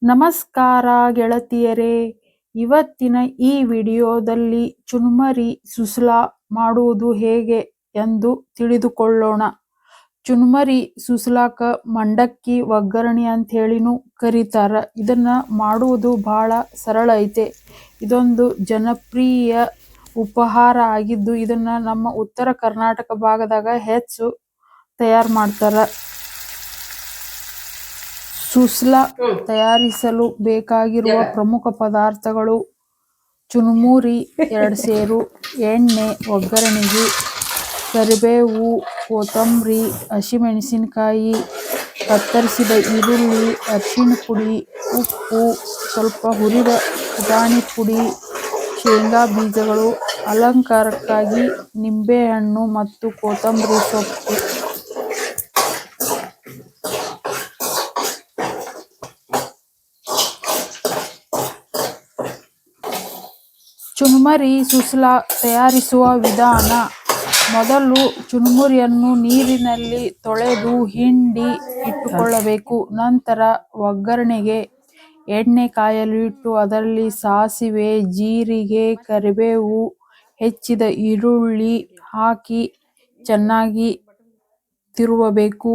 ನಮಸ್ಕಾರ ಗೆಳತಿಯರೇ, ಇವತ್ತಿನ ಈ ವಿಡಿಯೋದಲ್ಲಿ ಚುರುಮುರಿ ಸುಸ್ಲಾ ಮಾಡುವುದು ಹೇಗೆ ಎಂದು ತಿಳಿದುಕೊಳ್ಳೋಣ. ಚುರುಮುರಿ ಸುಸ್ಲಾಕ ಮಂಡಕ್ಕಿ ಒಗ್ಗರಣೆ ಅಂತ ಹೇಳಿನೂ ಕರೀತಾರ. ಇದನ್ನ ಮಾಡುವುದು ಬಹಳ ಸರಳ ಐತೆ. ಇದೊಂದು ಜನಪ್ರಿಯ ಉಪಹಾರ ಆಗಿದ್ದು ಇದನ್ನ ನಮ್ಮ ಉತ್ತರ ಕರ್ನಾಟಕ ಭಾಗದಾಗ ಹೆಚ್ಚು ತಯಾರು ಮಾಡ್ತಾರ. ಸುಸ್ಲಾ ತಯಾರಿಸಲು ಬೇಕಾಗಿರುವ ಪ್ರಮುಖ ಪದಾರ್ಥಗಳು: ಚುರುಮುರಿ 2 ಸೇರು, ಎಣ್ಣೆ ಒಗ್ಗರಣೆಗೆ, ಕರಿಬೇವು, ಕೊತ್ತಂಬರಿ, ಹಸಿಮೆಣಸಿನಕಾಯಿ, ಕತ್ತರಿಸಿದ ಈರುಳ್ಳಿ, ಅರಿಶಿಣ ಪುಡಿ, ಉಪ್ಪು, ಸ್ವಲ್ಪ ಹುರಿದ ಪುಟಾಣಿ ಪುಡಿ, ಶೇಂಗಾ ಬೀಜಗಳು, ಅಲಂಕಾರಕ್ಕಾಗಿ ನಿಂಬೆಹಣ್ಣು ಮತ್ತು ಕೊತ್ತಂಬರಿ ಸೊಪ್ಪು. ಚುರುಮುರಿ ಸುಸ್ಲಾ ತಯಾರಿಸುವ ವಿಧಾನ: ಮೊದಲು ಚುರುಮುರಿಯನ್ನು ನೀರಿನಲ್ಲಿ ತೊಳೆದು ಹಿಂಡಿ ಇಟ್ಟುಕೊಳ್ಳಬೇಕು. ನಂತರ ಒಗ್ಗರಣೆಗೆ ಎಣ್ಣೆ ಕಾಯಲು ಇಟ್ಟು ಅದರಲ್ಲಿ ಸಾಸಿವೆ, ಜೀರಿಗೆ, ಕರಿಬೇವು, ಹೆಚ್ಚಿದ ಈರುಳ್ಳಿ ಹಾಕಿ ಚೆನ್ನಾಗಿ ತಿರುವಬೇಕು.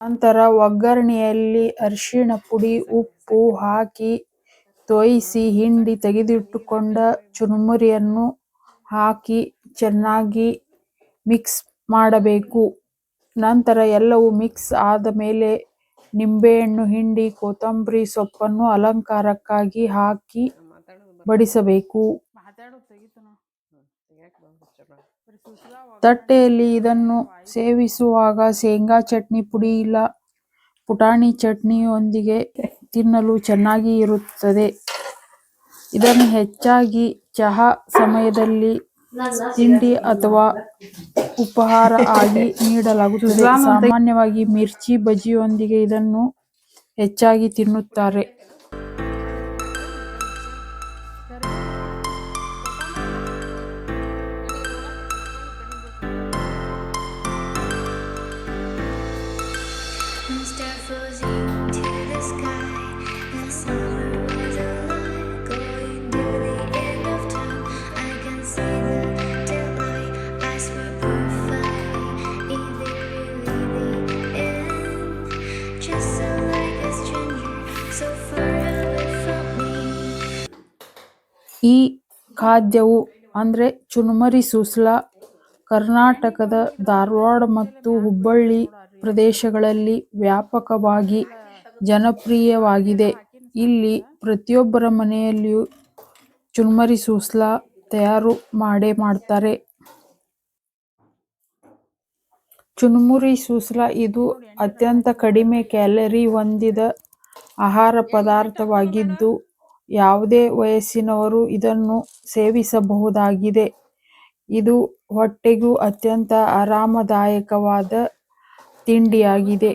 ನಂತರ ಒಗ್ಗರಣೆಯಲ್ಲಿ ಅರಿಶಿಣ ಪುಡಿ, ಉಪ್ಪು ಹಾಕಿ ತೋಯಿಸಿ ಹಿಂಡಿ ತೆಗೆದಿಟ್ಟುಕೊಂಡ ಚುರುಮುರಿಯನ್ನು ಹಾಕಿ ಚೆನ್ನಾಗಿ ಮಿಕ್ಸ್ ಮಾಡಬೇಕು. ನಂತರ ಎಲ್ಲವೂ ಮಿಕ್ಸ್ ಆದ ಮೇಲೆ ನಿಂಬೆಹಣ್ಣು ಹಿಂಡಿ ಕೊತ್ತಂಬರಿ ಸೊಪ್ಪನ್ನು ಅಲಂಕಾರಕ್ಕಾಗಿ ಹಾಕಿ ಬಡಿಸಬೇಕು. ತಟ್ಟೆಯಲ್ಲಿ ಇದನ್ನು ಸೇವಿಸುವಾಗ ಶೇಂಗಾ ಚಟ್ನಿ ಪುಡಿ ಇಲ್ಲ ಪುಟಾಣಿ ಚಟ್ನಿಯೊಂದಿಗೆ ತಿನ್ನಲು ಚೆನ್ನಾಗಿ ಇರುತ್ತದೆ. ಇದನ್ನು ಹೆಚ್ಚಾಗಿ ಚಹಾ ಸಮಯದಲ್ಲಿ ತಿಂಡಿ ಅಥವಾ ಉಪಹಾರ ಆಗಿ ನೀಡಲಾಗುತ್ತದೆ. ಸಾಮಾನ್ಯವಾಗಿ ಮಿರ್ಚಿ ಬಜ್ಜಿಯೊಂದಿಗೆ ಇದನ್ನು ಹೆಚ್ಚಾಗಿ ತಿನ್ನುತ್ತಾರೆ. ಈ ಖಾದ್ಯವು ಅಂದ್ರೆ ಚುರುಮುರಿ ಸುಸ್ಲಾ ಕರ್ನಾಟಕದ ಧಾರವಾಡ ಮತ್ತು ಹುಬ್ಬಳ್ಳಿ ಪ್ರದೇಶಗಳಲ್ಲಿ ವ್ಯಾಪಕವಾಗಿ ಜನಪ್ರಿಯವಾಗಿದೆ. ಇಲ್ಲಿ ಪ್ರತಿಯೊಬ್ಬರ ಮನೆಯಲ್ಲಿಯೂ ಚುರುಮುರಿ ಸುಸ್ಲಾ ತಯಾರು ಮಾಡೇ ಮಾಡ್ತಾರೆ. ಚುರುಮುರಿ ಸುಸ್ಲಾ ಇದು ಅತ್ಯಂತ ಕಡಿಮೆ ಕ್ಯಾಲರಿ ಹೊಂದಿದ ಆಹಾರ ಪದಾರ್ಥವಾಗಿದ್ದು ಯಾವುದೇ ವಯಸ್ಸಿನವರು ಇದನ್ನು ಸೇವಿಸಬಹುದಾಗಿದೆ. ಇದು ಹೊಟ್ಟೆಗೂ ಅತ್ಯಂತ ಆರಾಮದಾಯಕವಾದ ತಿಂಡಿಯಾಗಿದೆ.